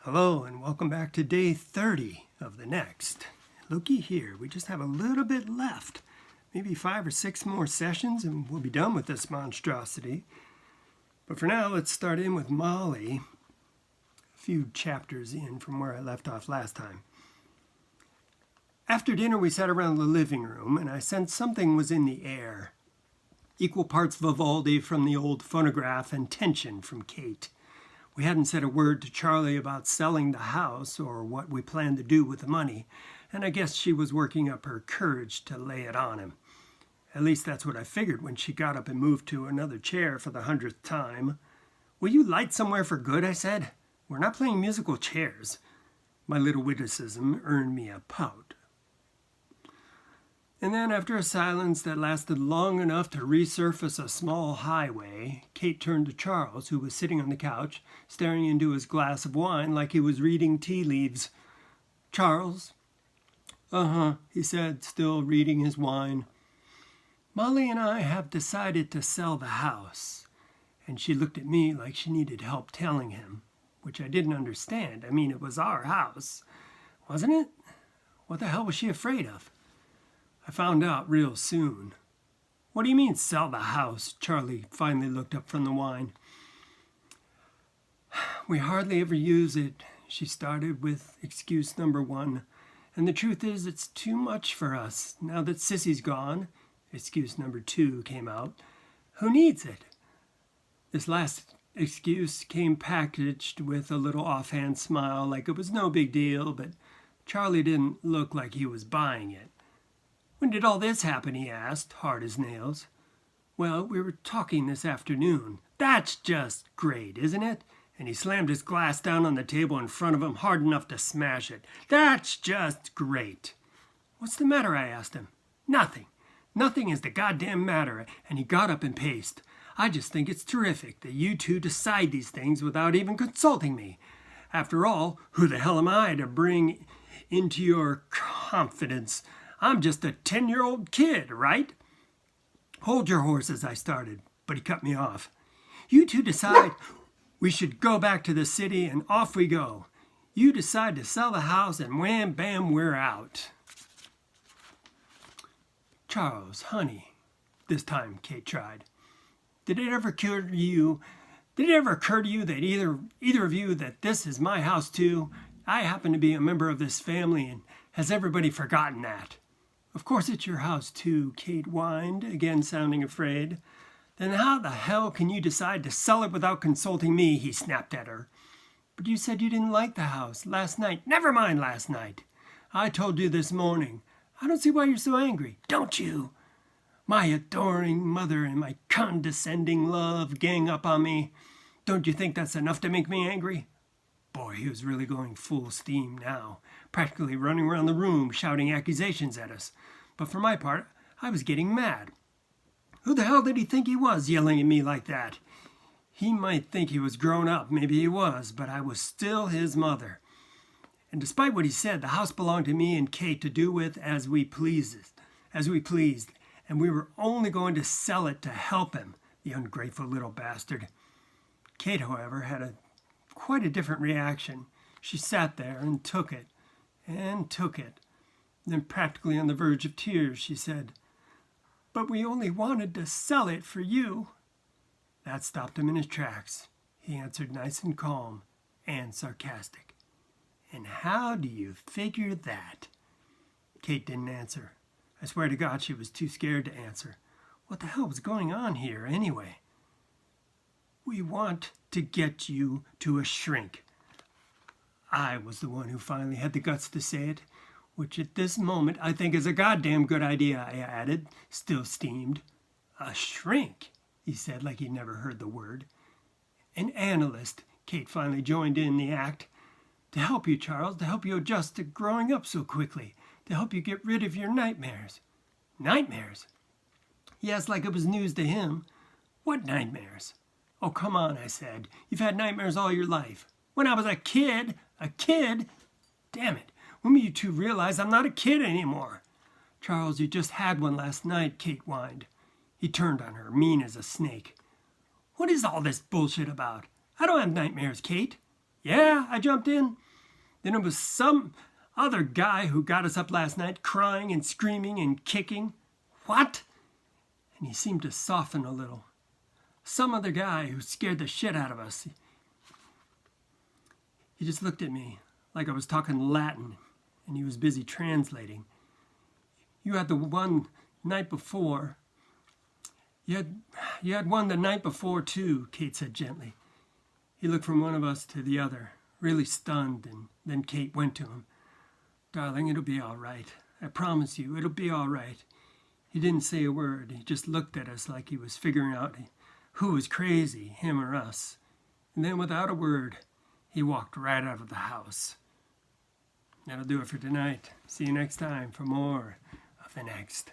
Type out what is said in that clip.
Hello and welcome back to day 30 of the next. Looky here, we just have a little bit left. Maybe 5 or 6 more sessions and we'll be done with this monstrosity. But for now, let's start in with Molly, a few chapters in from where I left off last time. After dinner, we sat around the living room and I sensed something was in the air. Equal parts Vivaldi from the old phonograph and tension from Kate. We hadn't said a word to Charlie about selling the house or what we planned to do with the money, and I guess she was working up her courage to lay it on him. At least that's what I figured when she got up and moved to another chair for the 100th time. "Will you light somewhere for good?" I said. "We're not playing musical chairs." My little witticism earned me a pout. And then, after a silence that lasted long enough to resurface a small highway, Kate turned to Charles, who was sitting on the couch, staring into his glass of wine like he was reading tea leaves. "Charles?" "Uh-huh," he said, still reading his wine. "Molly and I have decided to sell the house." And she looked at me like she needed help telling him, which I didn't understand. I mean, it was our house, wasn't it? What the hell was she afraid of? I found out real soon. "What do you mean, sell the house?" Charlie finally looked up from the wine. "We hardly ever use it," she started with excuse number 1. "And the truth is, it's too much for us. Now that Sissy's gone," excuse number 2 came out. "Who needs it?" This last excuse came packaged with a little offhand smile, like it was no big deal, but Charlie didn't look like he was buying it. "When did all this happen?" he asked, hard as nails. "Well, we were talking this afternoon." "That's just great, isn't it?" And he slammed his glass down on the table in front of him hard enough to smash it. "That's just great." "What's the matter?" I asked him. "Nothing. Nothing is the goddamn matter." And he got up and paced. "I just think it's terrific that you two decide these things without even consulting me. After all, who the hell am I to bring into your confidence? I'm just a 10-year-old kid, right?" "Hold your horses," I started, but he cut me off. "You two decide we should go back to the city, and off we go. You decide to sell the house, and wham, bam, we're out." "Charles, honey," this time Kate tried, Did it ever occur to you that either of you that this is my house too? I happen to be a member of this family, and has everybody forgotten that?" "Of course it's your house too," Kate whined, again sounding afraid. "Then how the hell can you decide to sell it without consulting me?" he snapped at her. "But you said you didn't like the house last night." "Never mind last night. I told you this morning. I don't see why you're so angry." "Don't you? My adoring mother and my condescending love gang up on me. Don't you think that's enough to make me angry?" Boy, he was really going full steam now, practically running around the room shouting accusations at us. But for my part, I was getting mad. Who the hell did he think he was, yelling at me like that? He might think he was grown up, maybe he was, but I was still his mother. And despite what he said, the house belonged to me and Kate to do with as we pleased, and we were only going to sell it to help him, the ungrateful little bastard. Kate, however, had quite a different reaction. She sat there and took it. Then, practically on the verge of tears, she said, "But we only wanted to sell it for you." That stopped him in his tracks. He answered nice and calm and sarcastic. "And how do you figure that?" Kate didn't answer. I swear to God she was too scared to answer. What the hell was going on here anyway? "We want to get you to a shrink." I was the one who finally had the guts to say it, which at this moment I think is a goddamn good idea, I added, still steamed. "A shrink," he said like he'd never heard the word. "An analyst," Kate finally joined in the act. "To help you, Charles, to help you adjust to growing up so quickly, to help you get rid of your nightmares." "Nightmares?" Yes, like it was news to him. "What nightmares?" "Oh, come on," I said. "You've had nightmares all your life." "When I was a kid." "A kid? Damn it. When will you two realize I'm not a kid anymore?" "Charles, you just had one last night," Kate whined. He turned on her, mean as a snake. "What is all this bullshit about? I don't have nightmares, Kate." Yeah, I jumped in. Then it was some other guy who got us up last night, crying and screaming and kicking. What? And he seemed to soften a little. Some other guy who scared the shit out of us. He just looked at me like I was talking Latin, and he was busy translating. You had the one night before. You had one the night before, too, Kate said gently. He looked from one of us to the other, really stunned, and then Kate went to him. Darling, it'll be all right. I promise you, it'll be all right. He didn't say a word. He just looked at us like he was figuring out who was crazy, him or us. And then without a word, he walked right out of the house. That'll do it for tonight. See you next time for more of The Next.